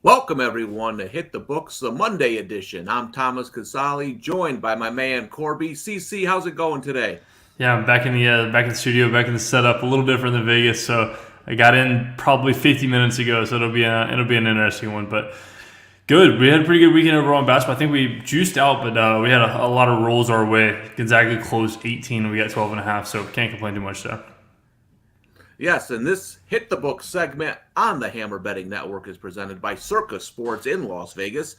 Welcome, everyone, to Hit the Books, the Monday edition. I'm Tom Casale, joined by my man, Corbie. CC, how's it going today? Yeah, I'm back in the studio, back in the setup, a little different than Vegas. So I got in probably 50 minutes ago, so it'll be an interesting one. But good, we had a pretty good weekend overall in basketball. I think we juiced out, but we had a lot of rolls our way. Gonzaga closed 18, and we got 12.5, so can't complain too much there. Yes, and this Hit the Book segment on the Hammer Betting Network is presented by Circa Sports in Las Vegas.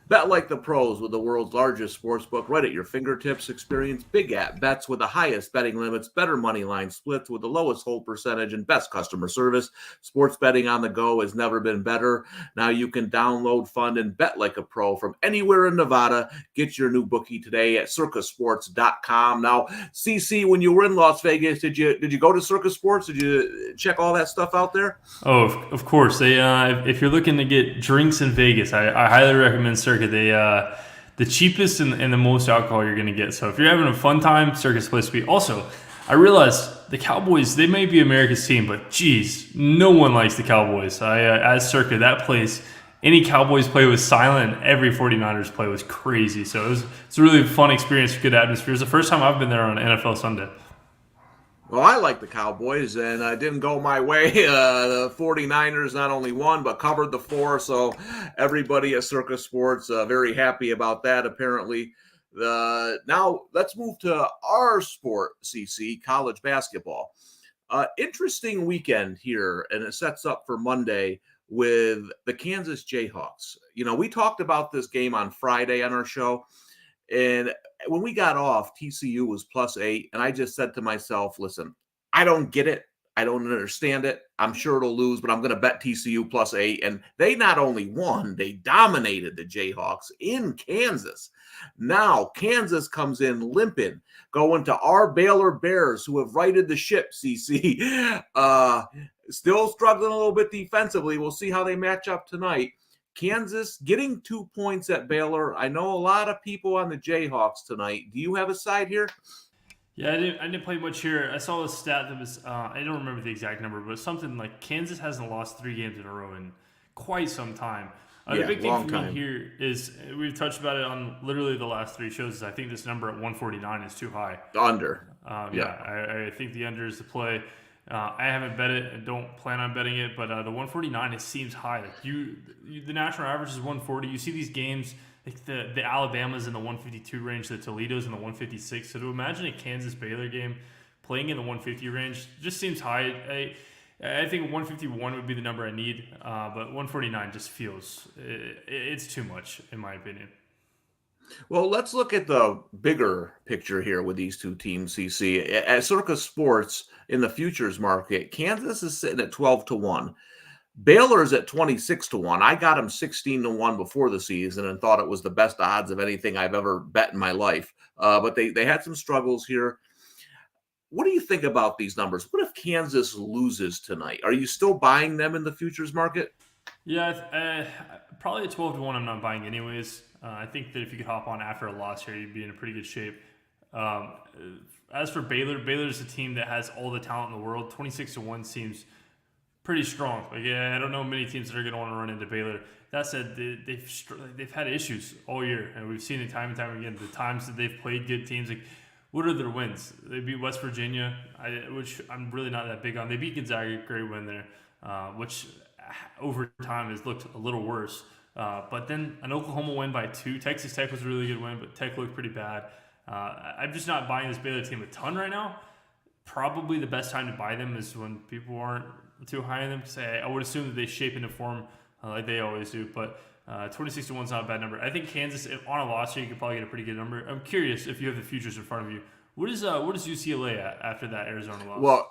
Bet like the pros with the world's largest sports book right at your fingertips. Experience big at bets with the highest betting limits, better money line splits with the lowest hold percentage, and best customer service. Sports betting on the go has never been better. Now you can download, fund, and bet like a pro from anywhere in Nevada. Get your new bookie today at circasports.com. Now, CC, when you were in Las Vegas, did you go to Circa Sports? Did you check all that stuff out there? Oh, of course. If you're looking to get drinks in Vegas, I highly recommend Circa. They the cheapest and the most alcohol you're going to get. So if you're having a fun time, Circa's place to be. Also, I realized the Cowboys, they may be America's team, but geez, no one likes the Cowboys. As Circa, that place, any Cowboys play was silent. Every 49ers play was crazy. So it's a really fun experience, good atmosphere. It's the first time I've been there on NFL Sunday. Well, I like the Cowboys, and it didn't go my way. The 49ers not only won, but covered the 4, so everybody at Circa Sports very happy about that, apparently. Now, let's move to our sport, CC, college basketball. Interesting weekend here, and it sets up for Monday with the Kansas Jayhawks. You know, we talked about this game on Friday on our show, and when we got off, TCU was +8, and I just said to myself, listen, I don't get it. I don't understand it. I'm sure it'll lose, but I'm going to bet TCU +8. And they not only won, they dominated the Jayhawks in Kansas. Now, Kansas comes in limping, going to our Baylor Bears, who have righted the ship, CC. Still struggling a little bit defensively. We'll see how they match up tonight. Kansas getting 2 points at Baylor. I know a lot of people on the Jayhawks tonight. Do you have a side here? Yeah, I didn't play much here. I saw a stat that was, I don't remember the exact number, but something like Kansas hasn't lost 3 games in a row in quite some time. The big thing for me here is we've touched about it on literally the last 3 shows. Is I think this number at 149 is too high. Under. I think the under is the play. I haven't bet it and don't plan on betting it, but the 149, it seems high. Like the national average is 140. You see these games, like the Alabama's in the 152 range, the Toledo's in the 156. So to imagine a Kansas Baylor game playing in the 150 range just seems high. I think 151 would be the number I need, but 149 just feels it's too much in my opinion. Well, let's look at the bigger picture here with these two teams, CC. At Circa Sports in the futures market, Kansas is sitting at 12-1. Baylor's at 26-1. I got them 16-1 before the season and thought it was the best odds of anything I've ever bet in my life. But they had some struggles here. What do you think about these numbers? What if Kansas loses tonight? Are you still buying them in the futures market? Yeah, probably at 12-1 I'm not buying anyways. I think that if you could hop on after a loss here, you'd be in a pretty good shape. As for Baylor's a team that has all the talent in the world. 26-1 seems pretty strong. Like, I don't know many teams that are going to want to run into Baylor. That said, they've had issues all year, and we've seen it time and time again. The times that they've played good teams, like What are their wins? They beat West Virginia, which I'm really not that big on. They beat Gonzaga, great win there, which over time has looked a little worse. But then an Oklahoma win by 2. Texas Tech was a really good win, but Tech looked pretty bad. I'm just not buying this Baylor team a ton right now. Probably the best time to buy them is when people aren't too high on them. Because I would assume that they shape into form like they always do. But 26-1 is not a bad number. I think Kansas, on a loss here, you could probably get a pretty good number. I'm curious if you have the futures in front of you. What is UCLA at after that Arizona loss? Well,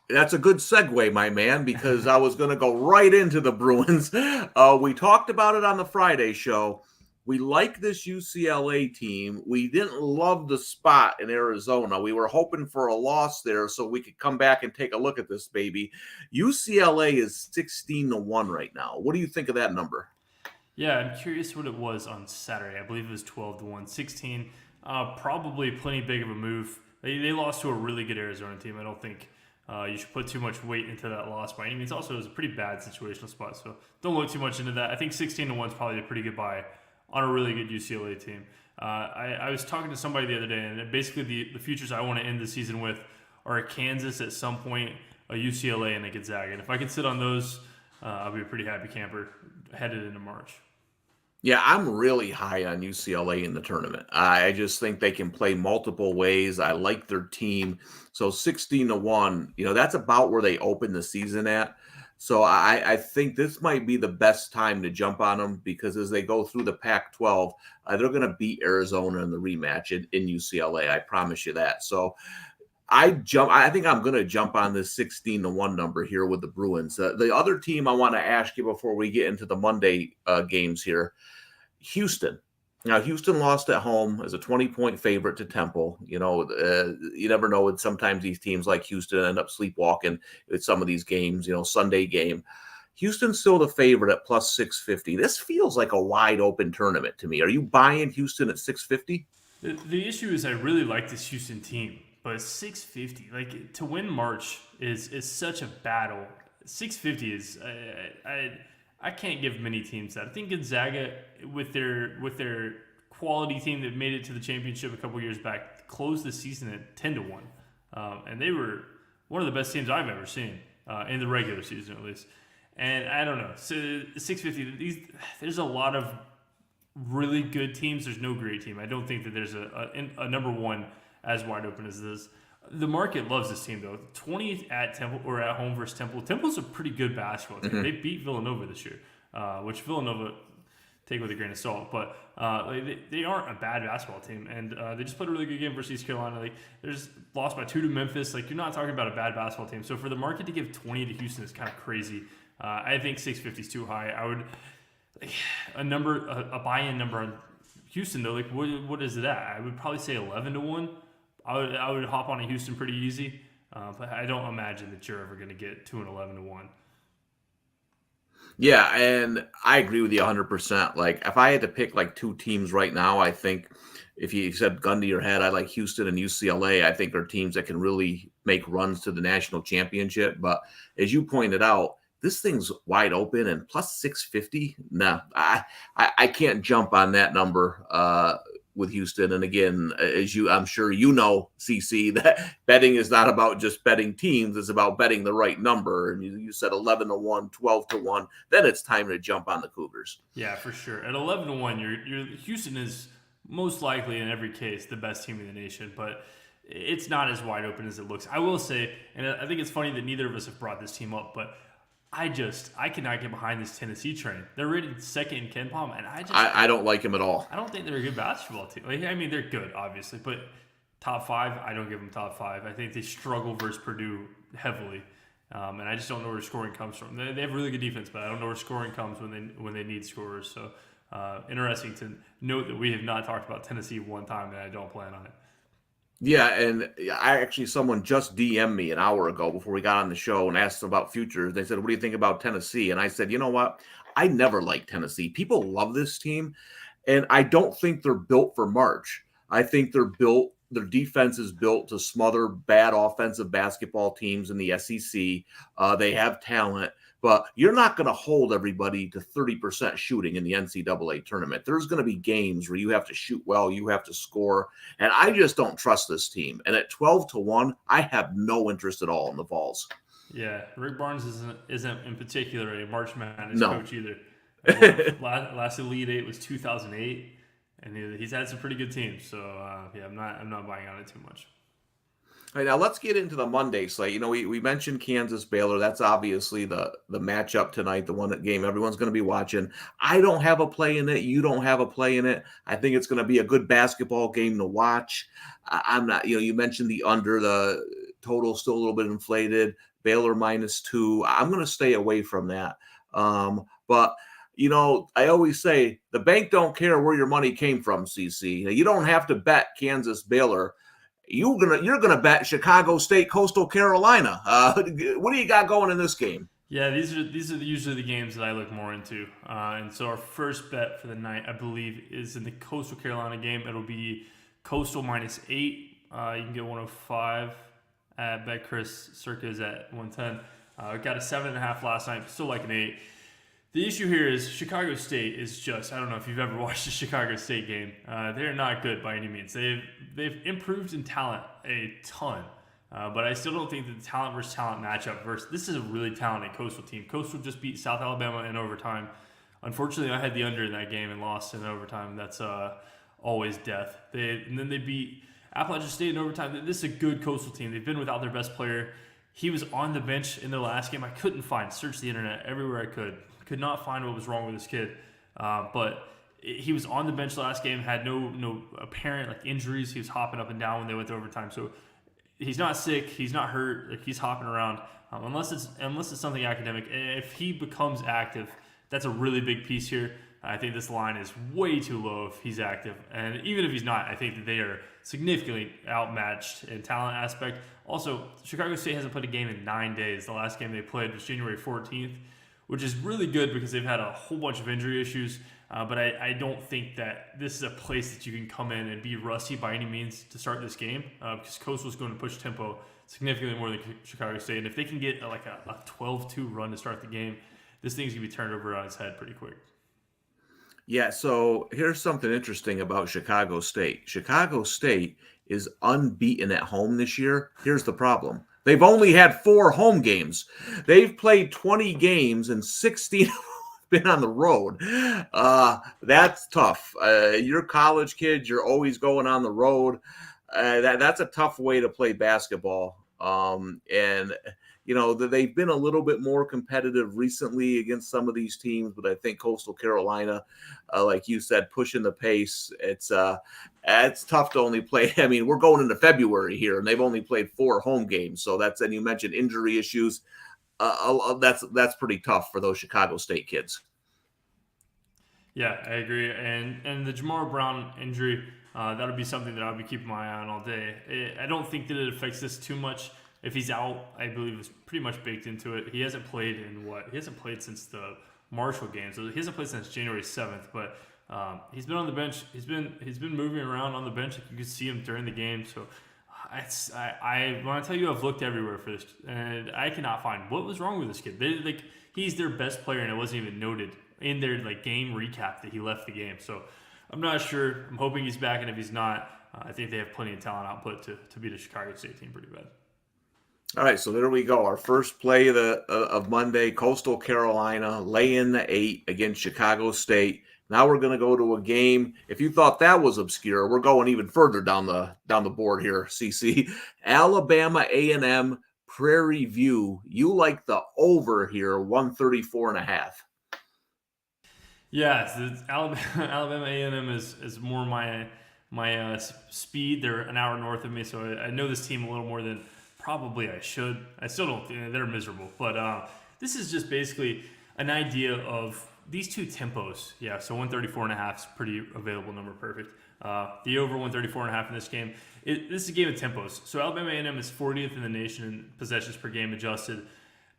that's a good segue, my man, because I was going to go right into the Bruins. We talked about it on the Friday show. We like this UCLA team. We didn't love the spot in Arizona. We were hoping for a loss there so we could come back and take a look at this baby. UCLA is 16-1 right now. What do you think of that number? Yeah, I'm curious what it was on Saturday. I believe it was 12-1, 16. Probably plenty big of a move. They lost to a really good Arizona team. I don't think you should put too much weight into that loss by any means. Also, it was a pretty bad situational spot, so don't look too much into that. I think 16-1 is probably a pretty good buy on a really good UCLA team. I was talking to somebody the other day, and basically the futures I want to end the season with are a Kansas at some point, a UCLA, and a Gonzaga. And if I can sit on those, I'll be a pretty happy camper headed into March. Yeah, I'm really high on UCLA in the tournament. I just think they can play multiple ways. I like their team. So 16-1, that's about where they open the season at. So I think this might be the best time to jump on them because as they go through the Pac-12, they're going to beat Arizona in the rematch in UCLA. I promise you that. So I think I'm going to jump on this 16-1 number here with the Bruins. The other team I want to ask you before we get into the Monday games here, Houston. Now, Houston lost at home as a 20-point favorite to Temple. You never know. Sometimes these teams like Houston end up sleepwalking at some of these games, Sunday game. Houston's still the favorite at plus 650. This feels like a wide open tournament to me. Are you buying Houston at 650? The issue is I really like this Houston team, but 650, like to win March is such a battle. 650 is I can't give many teams that. I think Gonzaga with their quality team that made it to the championship a couple years back closed the season at 10-1, and they were one of the best teams I've ever seen in the regular season at least. And I don't know, so 650. There's a lot of really good teams. There's no great team. I don't think that there's a number one as wide open as this. The market loves this team though. 20 at Temple or at home versus Temple. Temple's a pretty good basketball team. Mm-hmm. They beat Villanova this year, which Villanova take with a grain of salt, but they aren't a bad basketball team, and they just played a really good game versus East Carolina. Like they're just lost by 2 to Memphis. Like you're not talking about a bad basketball team. So for the market to give 20 to Houston is kind of crazy. I think 650 is too high. I would a buy-in number on Houston though. Like what is it at? I would probably say 11-1. I would hop on a Houston pretty easy, but I don't imagine that you're ever going to get to an 11-1. Yeah, and I agree with you 100%. Like, if I had to pick like 2 teams right now, I think if you said gun to your head, I like Houston and UCLA. I think are teams that can really make runs to the national championship. But as you pointed out, this thing's wide open and plus 650. No, I can't jump on that number with Houston. And again, I'm sure CC, that betting is not about just betting teams. It's about betting the right number. And you said 11-1, 12-1. Then it's time to jump on the Cougars. Yeah, for sure. At 11-1, your Houston is most likely in every case the best team in the nation, but it's not as wide open as it looks. I will say, and I think it's funny that neither of us have brought this team up, but I cannot get behind this Tennessee train. They're rated second in KenPom, and I don't like them at all. I don't think they're a good basketball team. Like, I mean, they're good, obviously, but top 5, I don't give them top 5. I think they struggle versus Purdue heavily, and I just don't know where scoring comes from. They have really good defense, but I don't know where scoring comes when they need scorers. So interesting to note that we have not talked about Tennessee one time, and I don't plan on it. Yeah, and someone just DM'd me an hour ago before we got on the show and asked about futures. They said, what do you think about Tennessee? And I said, you know what? I never liked Tennessee. People love this team, and I don't think they're built for March. I think they're built Their defense is built to smother bad offensive basketball teams in the SEC. They have talent, but you're not going to hold everybody to 30% shooting in the NCAA tournament. There's going to be games where you have to shoot well, you have to score, and I just don't trust this team. And at 12-1, I have no interest at all in the Vols. Yeah, Rick Barnes isn't in particular a March Madness No. coach either. Last Elite Eight was 2008, and he's had some pretty good teams. So yeah, I'm not buying on it too much. All right, now let's get into the Monday slate. You know, we mentioned Kansas Baylor. That's obviously the matchup tonight, the one game everyone's going to be watching. I don't have a play in it. You don't have a play in it. I think it's going to be a good basketball game to watch. I'm not. You know, you mentioned the under, the total still a little bit inflated. Baylor -2. I'm going to stay away from that. But you know, I always say the bank don't care where your money came from, CC. You don't have to bet Kansas Baylor. You're gonna bet Chicago State Coastal Carolina. What do you got going in this game? Yeah, these are usually the games that I look more into. And so our first bet for the night, I believe, is in the Coastal Carolina game. It'll be Coastal -8. You can get 105 at BetChris. Circa is at 110. Got a 7.5 last night. Still like an 8. The issue here is Chicago State is just, I don't know if you've ever watched a Chicago State game. They're not good by any means. They've improved in talent a ton, but I still don't think that the talent versus talent matchup this is a really talented Coastal team. Coastal just beat South Alabama in overtime. Unfortunately, I had the under in that game and lost in overtime. That's always death. And then they beat Appalachian State in overtime. This is a good Coastal team. They've been without their best player. He was on the bench in their last game. I couldn't search the internet everywhere I could not find what was wrong with this kid. But he was on the bench last game, had no apparent injuries. He was hopping up and down when they went to overtime. So he's not sick, he's not hurt, he's hopping around. Unless it's something academic. If he becomes active, that's a really big piece here. I think this line is way too low if he's active. And even if he's not, I think that they are significantly outmatched in talent aspect. Also, Chicago State hasn't played a game in 9 days. The last game they played was January 14th, which is really good because they've had a whole bunch of injury issues. But I don't think that this is a place that you can come in and be rusty by any means to start this game because Coastal's going to push tempo significantly more than Chicago State. And if they can get a 12-2 run to start the game, this thing's going to be turned over on its head pretty quick. Yeah, so here's something interesting about Chicago State. Chicago State is unbeaten at home this year. Here's the problem. They've only had 4 home games. They've played 20 games and 16 been on the road. That's tough. You're college kids. You're always going on the road. That's a tough way to play basketball. And, you know, they've been a little bit more competitive recently against some of these teams, but I think Coastal Carolina, like you said, pushing the pace. It's tough to only play. I mean, we're going into February here, and they've only played 4 home games. So and you mentioned injury issues. That's pretty tough for those Chicago State kids. Yeah, I agree. And the Jamar Brown injury, that'll be something that I'll be keeping my eye on all day. I don't think that it affects this too much. If he's out, I believe it's pretty much baked into it. He hasn't played He hasn't played since the Marshall game, so he hasn't played since January 7th. But he's been on the bench. He's been moving around on the bench. You could see him during the game. So when I tell you, I've looked everywhere for this, and I cannot find what was wrong with this kid. He's their best player, and it wasn't even noted in their game recap that he left the game. So I'm not sure. I'm hoping he's back, and if he's not, I think they have plenty of talent output to beat a Chicago State team pretty bad. All right, so there we go. Our first play of Monday, Coastal Carolina, lay in the 8 against Chicago State. Now we're going to go to a game. If you thought that was obscure, we're going even further down the board here, CC. Alabama A&M, Prairie View. You like the over here, 134.5. Yeah, Alabama A&M is more my speed. They're an hour north of me, so I know this team a little more than probably I should. I still don't. They're miserable, but this is just basically an idea of these two tempos. Yeah, so 134.5 is pretty available number, perfect. The over 134.5 in this game. This is a game of tempos. So Alabama A&M is 40th in the nation in possessions per game adjusted.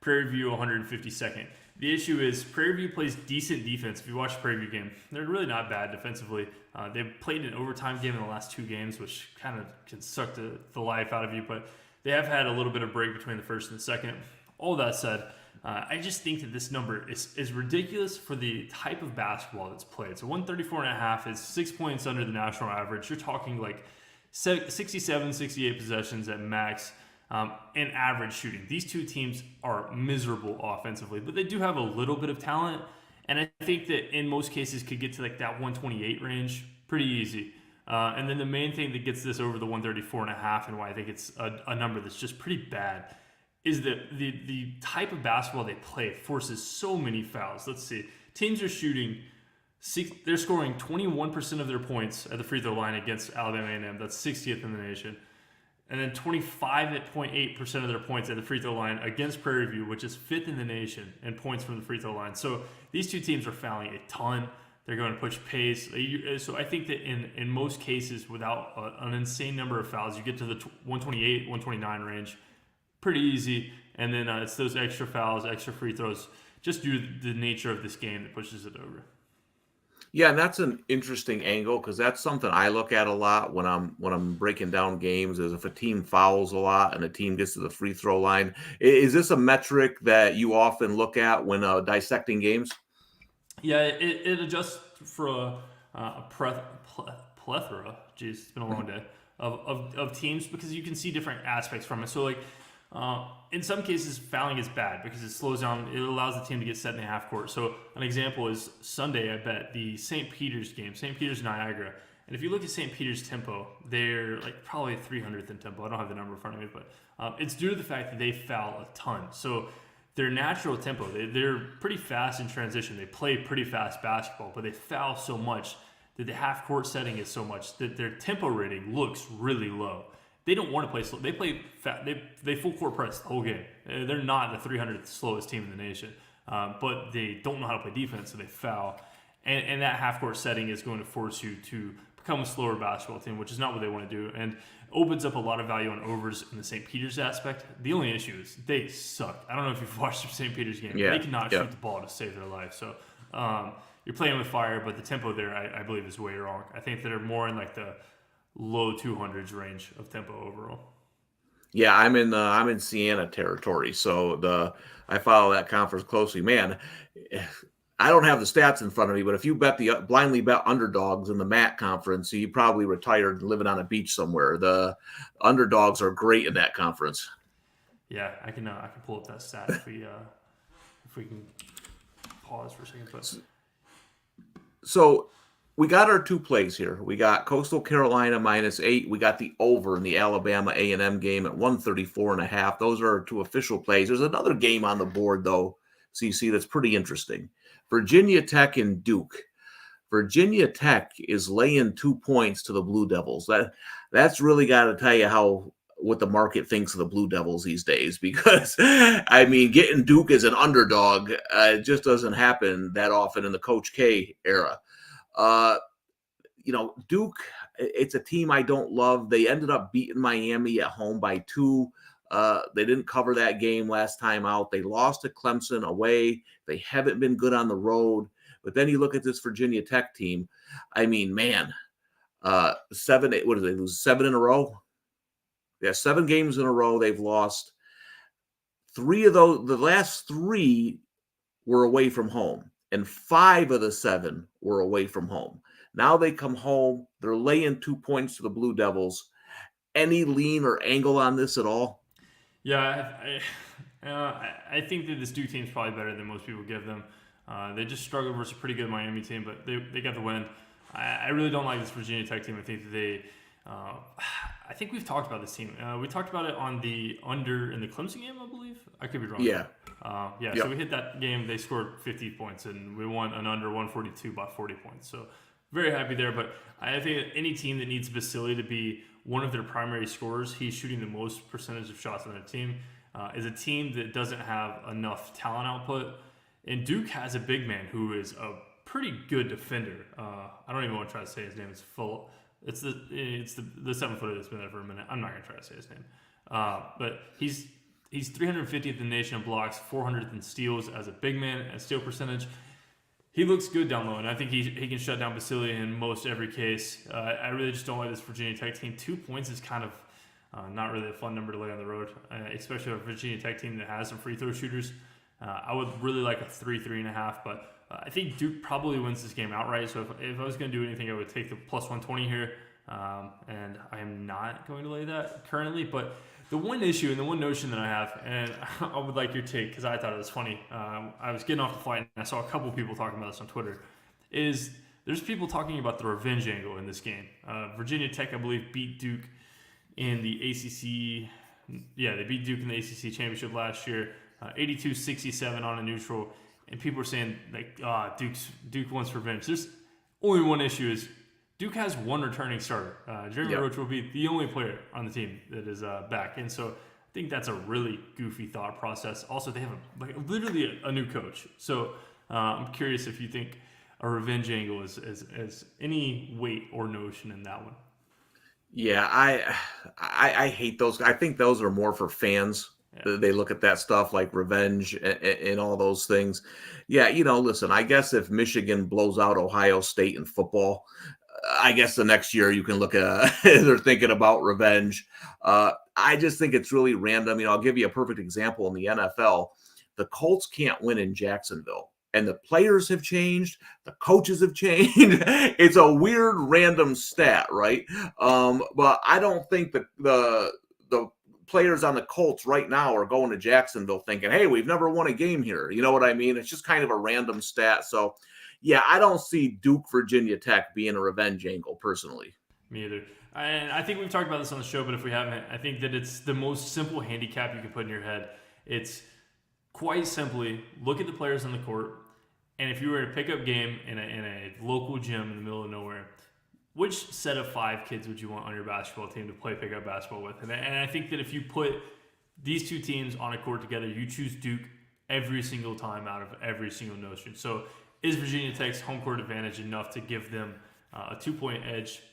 Prairie View 152nd. The issue is Prairie View plays decent defense. If you watch the Prairie View game, they're really not bad defensively. They've played an overtime game in the last 2 games, which kind of can suck the life out of you, but they have had a little bit of break between the first and the second. All that said, I just think that this number is ridiculous for the type of basketball that's played. So 134.5 is 6 points under the national average. You're talking like 67, 68 possessions at max. And average shooting. These two teams are miserable offensively, but they do have a little bit of talent, and I think that in most cases could get to like that 128 range pretty easy. And then the main thing that gets this over the 134.5 and why I think it's a number that's just pretty bad is that the type of basketball they play forces so many fouls. Let's see. Teams are shooting they're scoring 21% of their points at the free throw line against Alabama A&M. That's 60th in the nation. And then 25.8% of their points at the free throw line against Prairie View, which is 5th in the nation in points from the free throw line. So these two teams are fouling a ton. They're going to push pace. So I think that in most cases, without an insane number of fouls, you get to the 128, 129 range pretty easy. And then it's those extra fouls, extra free throws, just due to the nature of this game that pushes it over. Yeah, and that's an interesting angle because that's something I look at a lot when I'm breaking down games. Is if a team fouls a lot and a team gets to the free throw line. Is this a metric that you often look at when dissecting games? Yeah, it adjusts for a plethora. Geez, it's been a long day of teams because you can see different aspects from it. So like. In some cases, fouling is bad because it slows down. It allows the team to get set in the half court. So an example is Sunday, I bet, the St. Peter's game, St. Peter's Niagara. And if you look at St. Peter's tempo, they're like probably 300th in tempo. I don't have the number in front of me, but it's due to the fact that they foul a ton. So their natural tempo, they're pretty fast in transition. They play pretty fast basketball, but they foul so much that the half court setting is so much that their tempo rating looks really low. They don't want to play slow. They play they full court press the whole game. They're not the 300th slowest team in the nation, but they don't know how to play defense, so they foul. And that half court setting is going to force you to become a slower basketball team, which is not what they want to do, and opens up a lot of value on overs in the St. Peter's aspect. The only issue is they suck. I don't know if you've watched the St. Peter's game. Yeah, they cannot shoot the ball to save their life. So you're playing with fire, but the tempo there, I believe, is way wrong. I think they're more in like the low 200s range of tempo overall. Yeah, I'm in Siena territory, so I follow that conference closely. Man, I don't have the stats in front of me, but if you blindly bet underdogs in the MAC conference, you probably retired living on a beach somewhere. The underdogs are great in that conference. Yeah, I can pull up that stat if we can pause for a second. But so we got our 2 plays here. We got Coastal Carolina -8. We got the over in the Alabama A&M game at 134.5. Those are our 2 official plays. There's another game on the board, though, CC, that's pretty interesting. Virginia Tech and Duke. Virginia Tech is laying 2 points to the Blue Devils. That's really got to tell you what the market thinks of the Blue Devils these days, because I mean, getting Duke as an underdog just doesn't happen that often in the Coach K era. Duke, it's a team I don't love. They ended up beating Miami at home by 2. They didn't cover that game last time out. They lost to Clemson away. They haven't been good on the road. But then you look at this Virginia Tech team. I mean, man, 7 in a row? Yeah, 7 games in a row they've lost. 3 of those, the last 3 were away from home, and 5 of the 7 were away from home. Now they come home. They're laying 2 points to the Blue Devils. Any lean or angle on this at all? Yeah, I think that this Duke team is probably better than most people give them. They just struggled versus a pretty good Miami team, but they got the win. I really don't like this Virginia Tech team. I think that I think we've talked about this team. We talked about it on the under in the Clemson game, I believe. I could be wrong. Yeah. Yep. So we hit that game. They scored 50 points, and we won an under 142 by 40 points. So very happy there. But I think any team that needs Basile to be one of their primary scorers, he's shooting the most percentage of shots on their team, is a team that doesn't have enough talent output. And Duke has a big man who is a pretty good defender. I don't even want to try to say his name. It's the 7-footer that's been there for a minute. I'm not going to try to say his name. But he's He's 350th in the nation in blocks, 400th in steals as a big man, at steal percentage. He looks good down low, and I think he can shut down Basile in most every case. I really just don't like this Virginia Tech team. 2 points is kind of not really a fun number to lay on the road, especially a Virginia Tech team that has some free throw shooters. I would really like a 3.5, but I think Duke probably wins this game outright. So if I was going to do anything, I would take the plus 120 here, and I am not going to lay that currently. But the one issue and the one notion that I have, and I would like your take because I thought it was funny. I was getting off the flight and I saw a couple people talking about this on Twitter. Is there's people talking about the revenge angle in this game. Virginia Tech, I believe, beat Duke in the ACC. Yeah, they beat Duke in the ACC championship last year, 82-67 on a neutral. And people are saying like, Duke wants revenge. There's only one issue is Duke has one returning starter. Jeremy Roach will be the only player on the team that is back. And so I think that's a really goofy thought process. Also, they have literally a new coach. So I'm curious if you think a revenge angle is any weight or notion in that one. Yeah, I hate those. I think those are more for fans. Yeah. They look at that stuff like revenge and all those things. Yeah, listen, I guess if Michigan blows out Ohio State in football, I guess the next year you can look at they're thinking about revenge. I just think it's really random. I'll give you a perfect example in the NFL. The Colts can't win in Jacksonville. And the players have changed. The coaches have changed. It's a weird random stat, right? But I don't think the players on the Colts right now are going to Jacksonville thinking, hey, we've never won a game here. You know what I mean? It's just kind of a random stat. So, yeah, I don't see Duke, Virginia Tech being a revenge angle personally. Me either. And I think we've talked about this on the show, but if we haven't, I think that it's the most simple handicap you can put in your head. It's quite simply look at the players on the court, and if you were a pickup game in a local gym in the middle of nowhere, which set of 5 kids would you want on your basketball team to play pickup basketball with? And I think that if you put these two teams on a court together, you choose Duke every single time out of every single notion. So is Virginia Tech's home court advantage enough to give them a 2-point edge?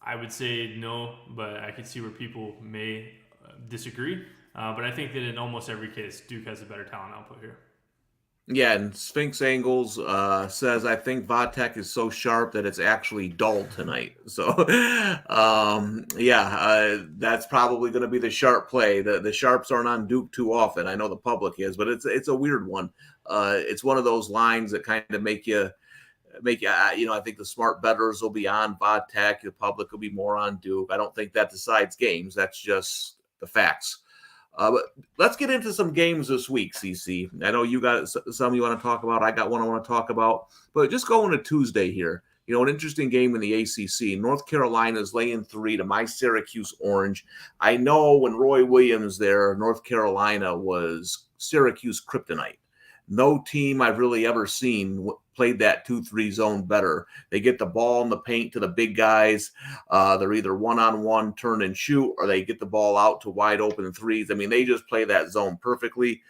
I would say no, but I could see where people may disagree. But I think that in almost every case, Duke has a better talent output here. Yeah, and Sphinx Angles says, I think Vatek is so sharp that it's actually dull tonight. So, that's probably going to be the sharp play. The sharps aren't on Duke too often. I know the public is, but it's a weird one. It's one of those lines that kind of make you, I think the smart bettors will be on Vatek. The public will be more on Duke. I don't think that decides games. That's just the facts. But let's get into some games this week, CC. I know you got some you want to talk about. I got one I want to talk about. But just going to Tuesday here, an interesting game in the ACC. North Carolina is laying 3 to my Syracuse Orange. I know when Roy Williams there, North Carolina was Syracuse kryptonite. No team I've really ever seen played that 2-3 zone better. They get the ball in the paint to the big guys. They're either one-on-one, turn and shoot, or they get the ball out to wide open threes. I mean, they just play that zone perfectly.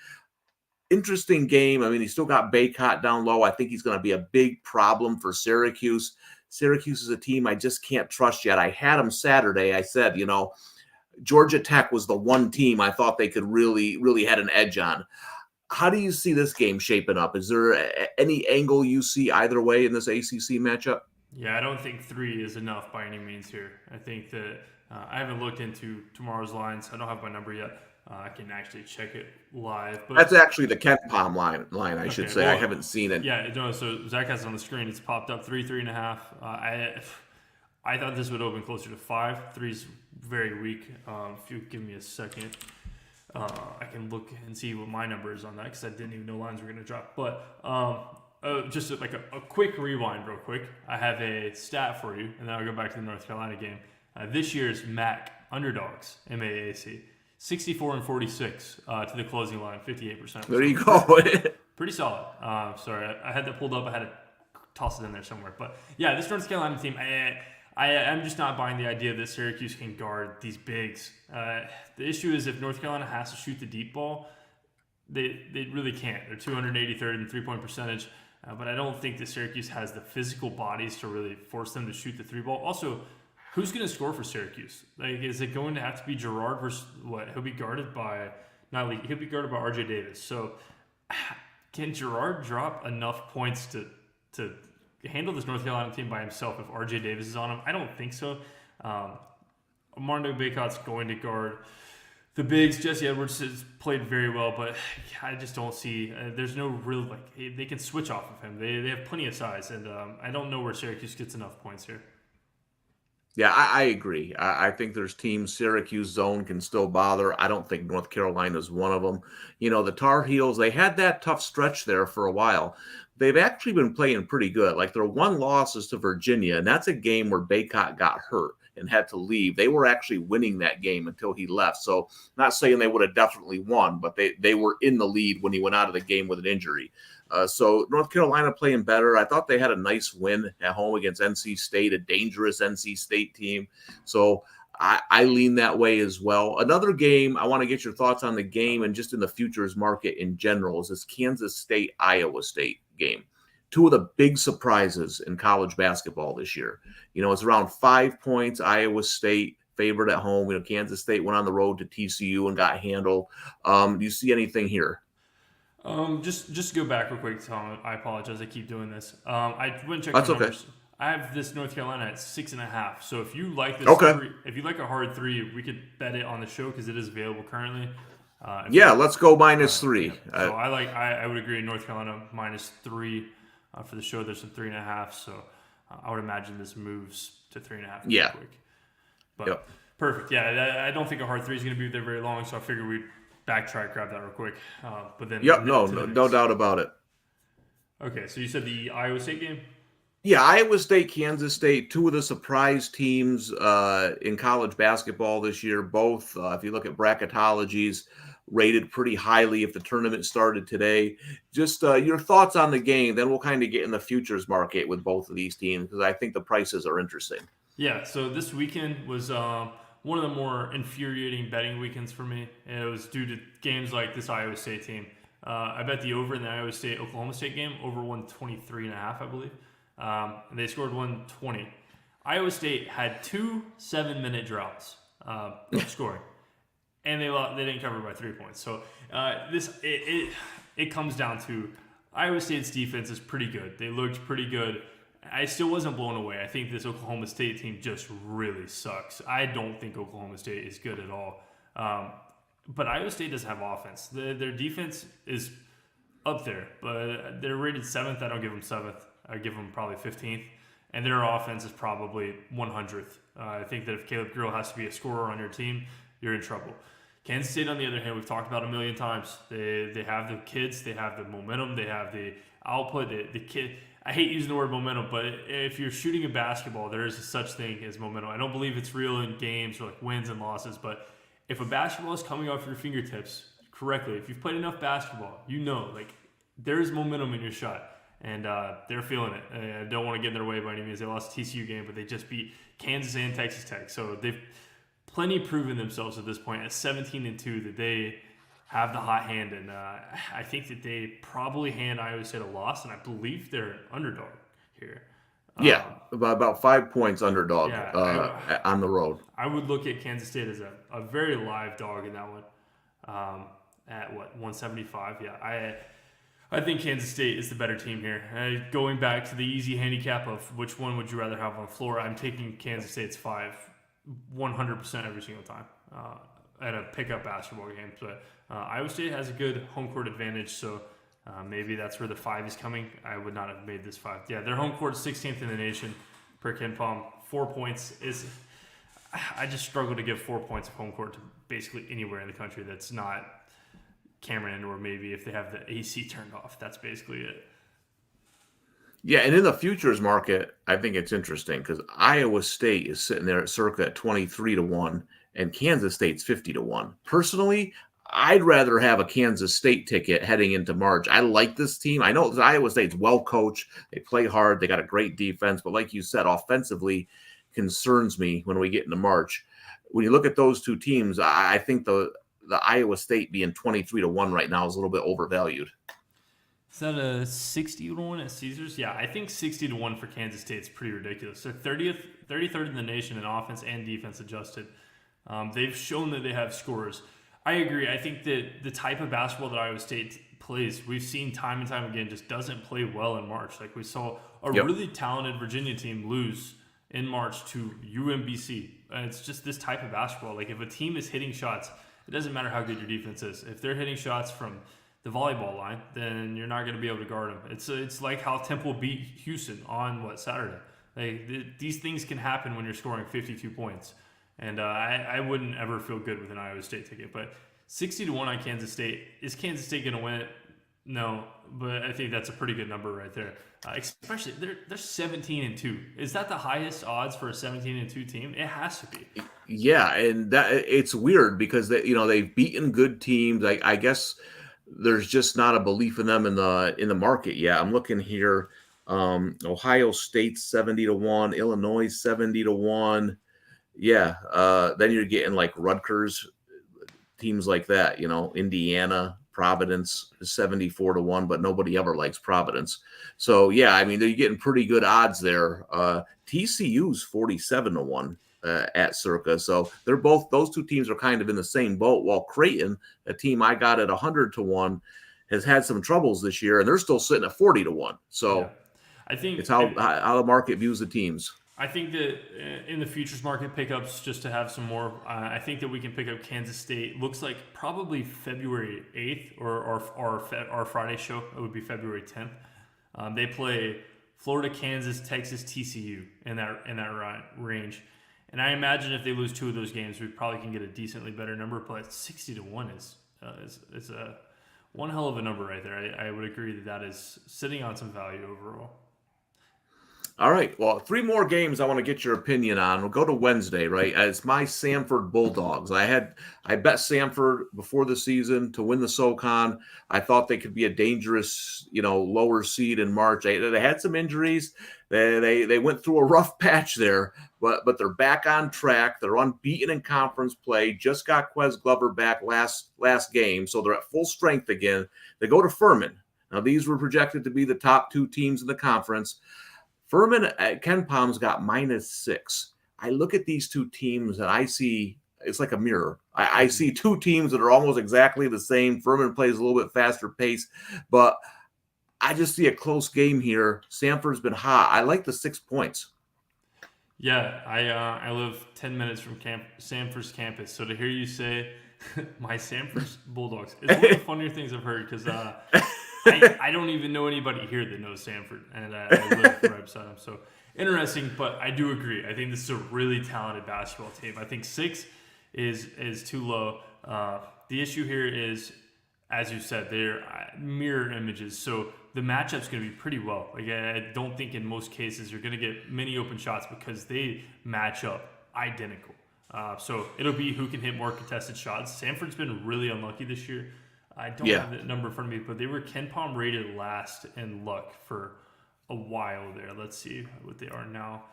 Interesting game. I mean, he still got Baycott down low. I think he's going to be a big problem for Syracuse. Syracuse is a team I just can't trust yet. I had them Saturday. I said, Georgia Tech was the one team I thought they could really, really had an edge on. How do you see this game shaping up? Is there any angle you see either way in this ACC matchup? Yeah, I don't think 3 is enough by any means here. I think that I haven't looked into tomorrow's lines. I don't have my number yet. I can actually check it live. But that's actually the Kent Palm line I should say. Well, I haven't seen it. Yeah, no, so Zach has it on the screen. It's popped up 3.5. I thought this would open closer to 5. 3's very weak. If you give me a second. I can look and see what my number is on that because I didn't even know lines were going to drop. But just like a quick rewind real quick. I have a stat for you, and then I'll go back to the North Carolina game. This year's MAC underdogs, MAAC, 64-46 to the closing line, 58%. There you go. Pretty solid. Sorry, I had that pulled up. I had to toss it in there somewhere. But yeah, this North Carolina team, I'm just not buying the idea that Syracuse can guard these bigs. The issue is if North Carolina has to shoot the deep ball, they really can't. They're 283rd in three-point percentage, but I don't think that Syracuse has the physical bodies to really force them to shoot the 3-ball. Also, who's going to score for Syracuse? Like, is it going to have to be Girard versus what? He'll be guarded by not league. He'll be guarded by R.J. Davis. So can Gerard drop enough points to handle this North Carolina team by himself if R.J. Davis is on him? I don't think so. Armando Bacot's going to guard the bigs. Jesse Edwards has played very well, but I just don't see. There's no real they can switch off of him. They have plenty of size, and I don't know where Syracuse gets enough points here. Yeah, I agree. I think there's teams Syracuse zone can still bother. I don't think North Carolina's one of them. The Tar Heels, they had that tough stretch there for a while. They've actually been playing pretty good. Like their one loss is to Virginia, and that's a game where Bacot got hurt and had to leave. They were actually winning that game until he left. So not saying they would have definitely won, but they were in the lead when he went out of the game with an injury. So North Carolina playing better. I thought they had a nice win at home against NC State, a dangerous NC State team. So I lean that way as well. Another game, I want to get your thoughts on the game and just in the futures market in general, is this Kansas State-Iowa State game. Two of the big surprises in college basketball this year. It's around 5 points. Iowa State favored at home. Kansas State went on the road to TCU and got handled. Do you see anything here? Just go back real quick, Tom. I apologize. I keep doing this. I went and checked That's the okay. numbers. I have this North Carolina at 6.5. So if you like this, if you like a hard 3, we could bet it on the show because it is available currently. Let's go -3. Yeah. So I would agree. North Carolina -3 for the show. There's some 3.5. So I would imagine this moves to 3.5 real quick. But perfect. Yeah, I don't think a hard 3 is going to be there very long. So I figured we'd backtrack, grab that real quick. But then no doubt about it. Okay, so you said the Iowa State game? Yeah, Iowa State, Kansas State, two of the surprise teams in college basketball this year. Both, if you look at bracketologies, rated pretty highly if the tournament started today. Just your thoughts on the game, then we'll kind of get in the futures market with both of these teams because I think the prices are interesting. Yeah, so this weekend was one of the more infuriating betting weekends for me. And it was due to games like this Iowa State team. I bet the over in the Iowa State-Oklahoma State game, over 123.5, I believe. And they scored 120. Iowa State had 2 7-minute droughts of scoring, and they didn't cover by 3 points. So it comes down to Iowa State's defense is pretty good. They looked pretty good. I still wasn't blown away. I think this Oklahoma State team just really sucks. I don't think Oklahoma State is good at all. But Iowa State doesn't have offense. Their defense is up there, but they're rated 7th. I don't give them 7th. I give them probably 15th. And their offense is probably 100th. I think that if Caleb Grill has to be a scorer on your team, you're in trouble. Kansas State, on the other hand, we've talked about a million times. They have the kids. They have the momentum. They have the output. The kid. I hate using the word momentum, but if you're shooting a basketball, there is such thing as momentum. I don't believe it's real in games or like wins and losses, but if a basketball is coming off your fingertips correctly, if you've played enough basketball, there's momentum in your shot. And they're feeling it. I don't want to get in their way by any means. They lost a TCU game, but they just beat Kansas and Texas Tech. So they've plenty proven themselves at this point at 17-2 that they have the hot hand. And I think that they probably hand Iowa State a loss, and I believe they're an underdog here. About 5 points underdog on the road. I would look at Kansas State as a very live dog in that one at, 175? Yeah, I think Kansas State is the better team here. Going back to the easy handicap of which one would you rather have on the floor, I'm taking Kansas State's 5 100% every single time at a pickup basketball game. But Iowa State has a good home court advantage, so maybe that's where the 5 is coming. I would not have made this 5. Yeah, their home court is 16th in the nation per KenPom. 4 points is – I just struggle to give 4 points of home court to basically anywhere in the country that's not – Cameron, or maybe if they have the AC turned off. That's basically it. Yeah, and in the futures market, I think it's interesting because Iowa State is sitting there at circa 23-1, and Kansas State's 50-1. Personally, I'd rather have a Kansas State ticket heading into March. I like this team. I know Iowa State's well coached. They play hard. They got a great defense. But like you said, offensively concerns me when we get into March. When you look at those two teams, I think the Iowa State being 23-1 right now is a little bit overvalued. Is that a 60-1 at Caesars? Yeah, I think 60-1 for Kansas State is pretty ridiculous. They're 33rd in the nation in offense and defense adjusted. They've shown that they have scorers. I agree. I think that the type of basketball that Iowa State plays, we've seen time and time again, just doesn't play well in March. Like we saw a Yep. really talented Virginia team lose in March to UMBC. And it's just this type of basketball. Like if a team is hitting shots, it doesn't matter how good your defense is. If they're hitting shots from the volleyball line, then you're not going to be able to guard them. It's like how Temple beat Houston on Saturday. Like these things can happen when you're scoring 52 points. And I wouldn't ever feel good with an Iowa State ticket. But 60-1 on Kansas State. Is Kansas State going to win it? No, but I think that's a pretty good number right there. Especially, they're 17-2. Is that the highest odds for a 17-2 team? It has to be. Yeah, and that it's weird because they've beaten good teams. I guess there's just not a belief in them in the market yet. I'm looking here. Ohio State 70-1, Illinois 70-1. Yeah, then you're getting like Rutgers, teams like that. Indiana, Providence is 74-1, but nobody ever likes Providence. So yeah, I mean they're getting pretty good odds there. TCU's 47-1 at Circa. So those two teams are kind of in the same boat. While Creighton, a team I got at 100-1, has had some troubles this year, and they're still sitting at 40-1. So Yeah. I think it's how the market views the teams. I think that in the futures market pickups, just to have some more, I think that we can pick up Kansas State. Looks like probably February 8th or our Friday show. It would be February 10th. They play Florida, Kansas, Texas, TCU in that range. And I imagine if they lose two of those games, we probably can get a decently better number. But 60-1 is a one hell of a number right there. I would agree that is sitting on some value overall. All right. Well, three more games I want to get your opinion on. We'll go to Wednesday, right? It's my Samford Bulldogs. I bet Samford before the season to win the SoCon. I thought they could be a dangerous, lower seed in March. They had some injuries. They went through a rough patch there, but they're back on track. They're unbeaten in conference play. Just got Quez Glover back last game, so they're at full strength again. They go to Furman. Now, these were projected to be the top two teams in the conference. Furman at Ken Palm's got -6. I look at these two teams and I see it's like a mirror. I see two teams that are almost exactly the same. Furman plays a little bit faster pace, but I just see a close game here. Samford's been hot. I like the 6 points. Yeah, I live 10 minutes from Samford's campus, so to hear you say my Samford's Bulldogs is one of the funnier things I've heard because I don't even know anybody here that knows Samford, and I live right beside them. So interesting, but I do agree. I think this is a really talented basketball team. I think 6 is too low. The issue here is, as you said, they're mirror images, so the matchup's going to be pretty well. Like I don't think in most cases you're going to get many open shots because they match up identical. So it'll be who can hit more contested shots. Samford's been really unlucky this year. I don't have that number in front of me, but they were Ken Palm rated last in luck for a while there. Let's see what they are now.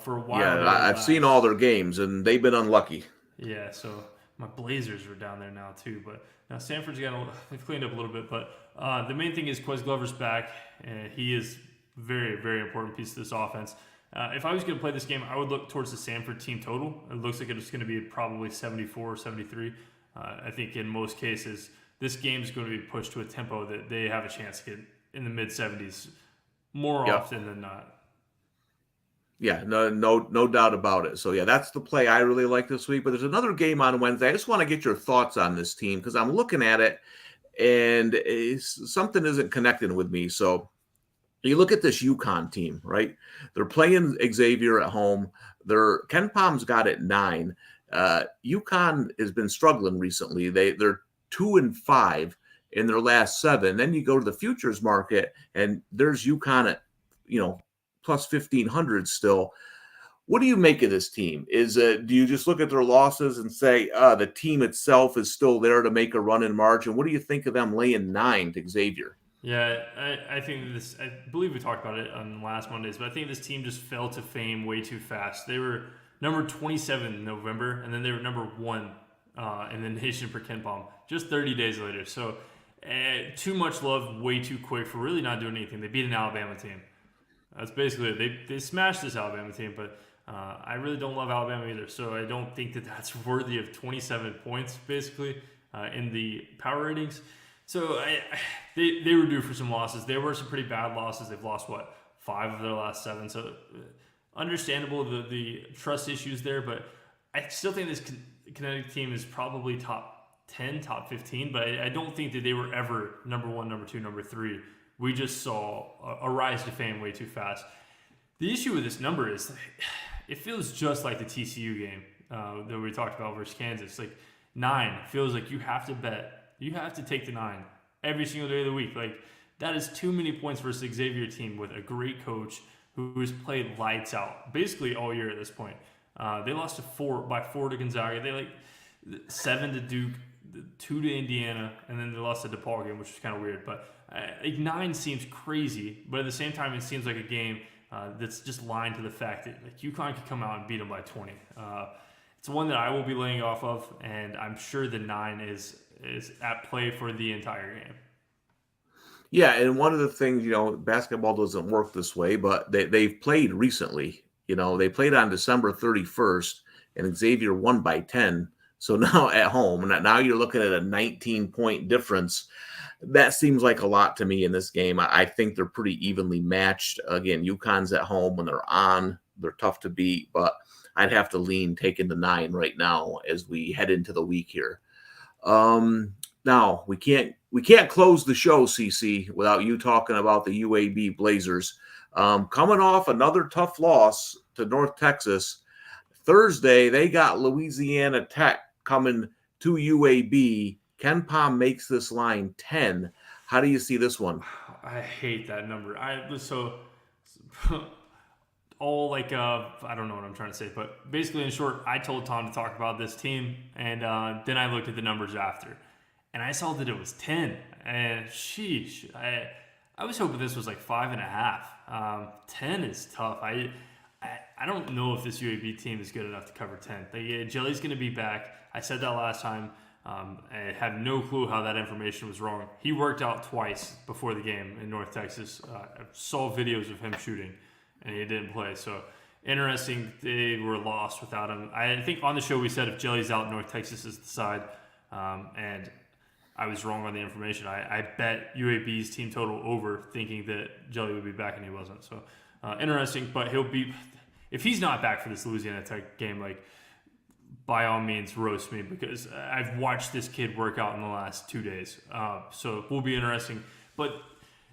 For a while. Yeah, I've seen all their games, and they've been unlucky. Yeah, so my Blazers are down there now too. But now Samford's they've cleaned up a little bit. But the main thing is Quez Glover's back, and he is very, very important piece of this offense. If I was going to play this game, I would look towards the Samford team total. It looks like it's going to be probably 74 or 73. I think in most cases, this game is going to be pushed to a tempo that they have a chance to get in the mid-70s more often than not. Yeah, no doubt about it. So, yeah, that's the play I really like this week. But there's another game on Wednesday. I just want to get your thoughts on this team because I'm looking at it, and something isn't connecting with me. So, you look at this UConn team, right? They're playing Xavier at home. Ken Palm's got it 9. UConn has been struggling recently. They're 2-5 in their last 7. Then you go to the futures market, and there's UConn at plus 1,500 still. What do you make of this team? Do you just look at their losses and say the team itself is still there to make a run in March? And what do you think of them laying 9 to Xavier? Yeah, I think this. I believe we talked about it on last Mondays, but I think this team just fell to fame way too fast. They were number 27 in November, and then they were number 1 in the nation for Ken Palm just 30 days later. So too much love way too quick for really not doing anything. They beat an Alabama team. That's basically it. They smashed this Alabama team, but I really don't love Alabama either. So I don't think that that's worthy of 27 points, basically. in the power ratings. So they were due for some losses. There were some pretty bad losses. They've lost, 5 of their last 7. So understandable the trust issues there, but I still think this Connecticut team is probably top 10, top 15, but I don't think that they were ever number 1, number 2, number 3. We just saw a rise to fame way too fast. The issue with this number is it feels just like the TCU game that we talked about versus Kansas. Like 9 feels like you have to bet. You have to take the 9 every single day of the week. Like that is too many points versus Xavier team with a great coach who's played lights out basically all year at this point. They lost by 4 to Gonzaga. They 7 to Duke, 2 to Indiana, and then they lost the DePaul game, which was kind of weird. But 9 seems crazy, but at the same time, it seems like a game that's just lying to the fact that UConn could come out and beat them by 20. It's one that I will be laying off of, and I'm sure the 9 is at play for the entire game. Yeah, and one of the things, basketball doesn't work this way, but they've played recently. They played on December 31st, and Xavier won by 10. So now at home, now you're looking at a 19-point difference. That seems like a lot to me in this game. I think they're pretty evenly matched. Again, UConn's at home. When they're on, they're tough to beat, but I'd have to lean taking the 9 right now as we head into the week here. Now we can't close the show, CC, without you talking about the UAB Blazers. Coming off another tough loss to North Texas. Thursday, they got Louisiana Tech coming to UAB. Ken Pom makes this line 10. How do you see this one? I hate that number. I don't know what I'm trying to say, but basically in short, I told Tom to talk about this team, and then I looked at the numbers after, and I saw that it was 10, and sheesh, I was hoping this was 5.5. 10 is tough. I don't know if this UAB team is good enough to cover 10. Jelly's going to be back. I said that last time. I have no clue how that information was wrong. He worked out twice before the game in North Texas. I saw videos of him shooting, and he didn't play. So interesting, they were lost without him. I think on the show we said if Jelly's out, North Texas is the side, and I was wrong on the information. I bet UAB's team total over, thinking that Jelly would be back, and he wasn't. So interesting, but if he's not back for this Louisiana Tech game, by all means, roast me, because I've watched this kid work out in the last 2 days. So it will be interesting. But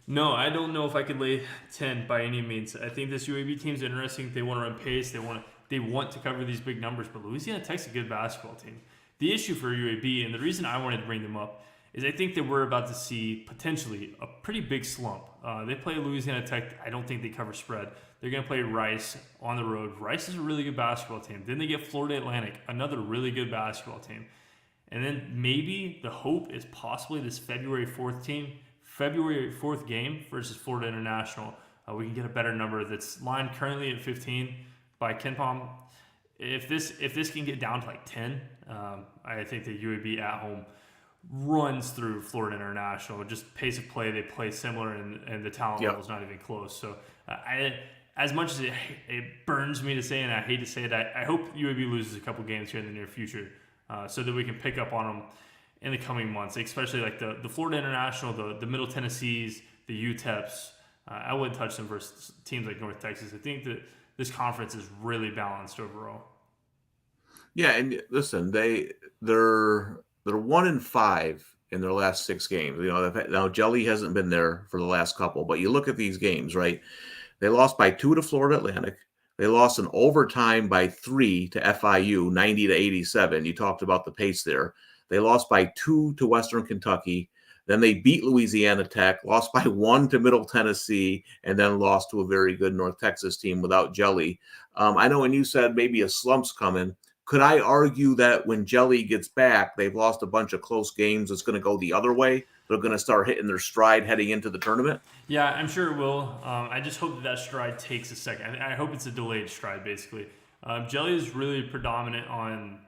no, I don't know if I could lay 10 by any means. I think this UAB team's interesting. They want to run pace. They want to cover these big numbers. But Louisiana Tech's a good basketball team. The issue for UAB, and the reason I wanted to bring them up, is I think that we're about to see potentially a pretty big slump. They play Louisiana Tech. I don't think they cover spread. They're going to play Rice on the road. Rice is a really good basketball team. Then they get Florida Atlantic, another really good basketball team. And then maybe the hope is possibly this February 4th game versus Florida International. We can get a better number that's lined currently at 15 by Ken Pom. If this can get down to 10, I think the UAB at home runs through Florida International. Just pace of play, they play similar, and the talent level is not even close. So as much as it burns me to say, and I hate to say it, I hope UAB loses a couple games here in the near future, so that we can pick up on them in the coming months, especially the Florida International, the Middle Tennessees, the UTEPs. I wouldn't touch them versus teams like North Texas. I think that this conference is really balanced overall. Yeah, and listen, they're 1-5 in their last 6 games. Now Jelly hasn't been there for the last couple, but you look at these games, right? They lost by 2 to Florida Atlantic. They lost in overtime by 3 to FIU, 90-87. You talked about the pace there. They lost by 2 to Western Kentucky. Then they beat Louisiana Tech, lost by 1 to Middle Tennessee, and then lost to a very good North Texas team without Jelly. I know when you said maybe a slump's coming, could I argue that when Jelly gets back, they've lost a bunch of close games, it's going to go the other way? They're going to start hitting their stride heading into the tournament? Yeah, I'm sure it will. I just hope that stride takes a second. I hope it's a delayed stride, basically. Jelly is really predominant on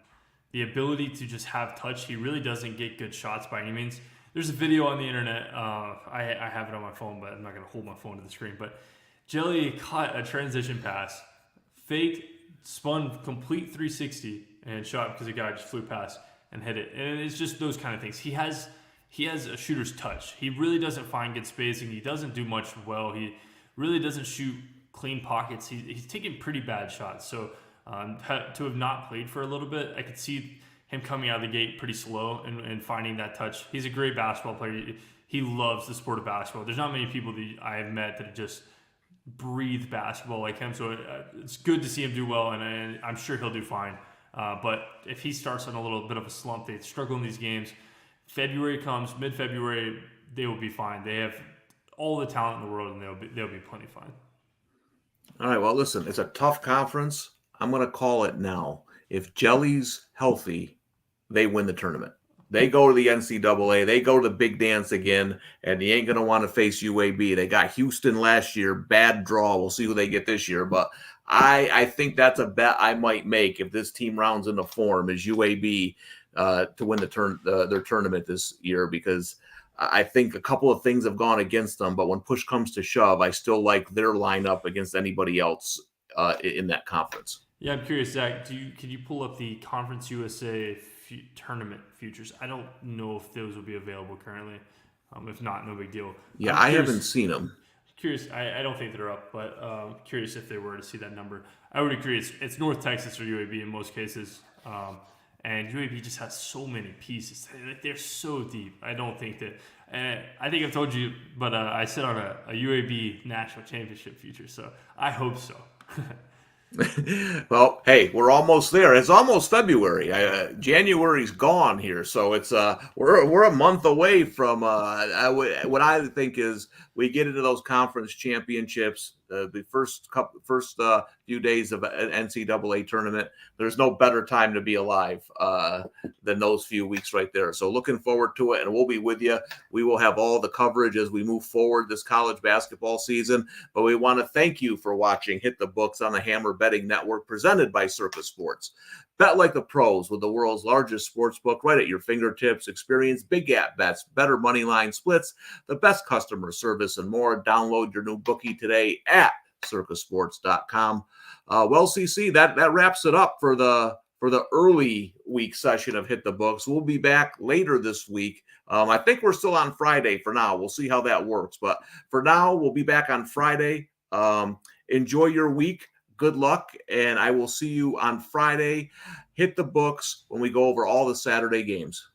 the ability to just have touch. He really doesn't get good shots by any means. There's a video on the internet. I have it on my phone, but I'm not going to hold my phone to the screen. But Jelly caught a transition pass, faked, spun complete 360, and shot because a guy just flew past. and hit it. And it's just those kind of things. He has a shooter's touch. He really doesn't find good spacing. He doesn't do much well. He really doesn't shoot clean pockets. He's taking pretty bad shots. So to have not played for a little bit, I could see him coming out of the gate pretty slow and finding that touch. He's a great basketball player. He loves the sport of basketball. There's not many people that I have met that just breathe basketball like him. So it's good to see him do well, and I'm sure he'll do fine. But if he starts on a little bit of a slump, they struggle in these games. February comes, mid-February, they will be fine. They have all the talent in the world, and they'll be plenty fine. All right, well, listen, it's a tough conference. I'm going to call it now. If Jelly's healthy, they win the tournament. They go to the NCAA. They go to the big dance again, and you ain't going to want to face UAB. They got Houston last year. Bad draw. We'll see who they get this year. But I think that's a bet I might make if this team rounds into form is UAB to win their tournament this year, because I think a couple of things have gone against them. But when push comes to shove, I still like their lineup against anybody else in that conference. Yeah, I'm curious, Zach. Can you pull up the Conference USA tournament futures? I don't know if those will be available currently. If not, no big deal. Yeah, I haven't seen them. Curious, I don't think they're up, but curious if they were to see that number. I would agree. It's North Texas or UAB in most cases, and UAB just has so many pieces. They're so deep. I don't think that. I think I've told you, but I sit on a UAB national championship future, so I hope so. Well, hey, we're almost there. It's almost February. January's gone here, so it's we're a month away from what I think is we get into those conference championships. The first few days of an NCAA tournament, there's no better time to be alive than those few weeks right there. So looking forward to it, and we'll be with you. We will have all the coverage as we move forward this college basketball season. But we want to thank you for watching Hit the Books on the Hammer Betting Network, presented by Circa Sports. Bet like the pros with the world's largest sports book right at your fingertips. Experience big gap bets, better money line splits, the best customer service, and more. Download your new bookie today at circasports.com. Well, CC, that wraps it up for the early week session of Hit the Books. We'll be back later this week. I think we're still on Friday for now. We'll see how that works. But for now, we'll be back on Friday. Enjoy your week. Good luck, and I will see you on Friday. Hit the Books when we go over all the Saturday games.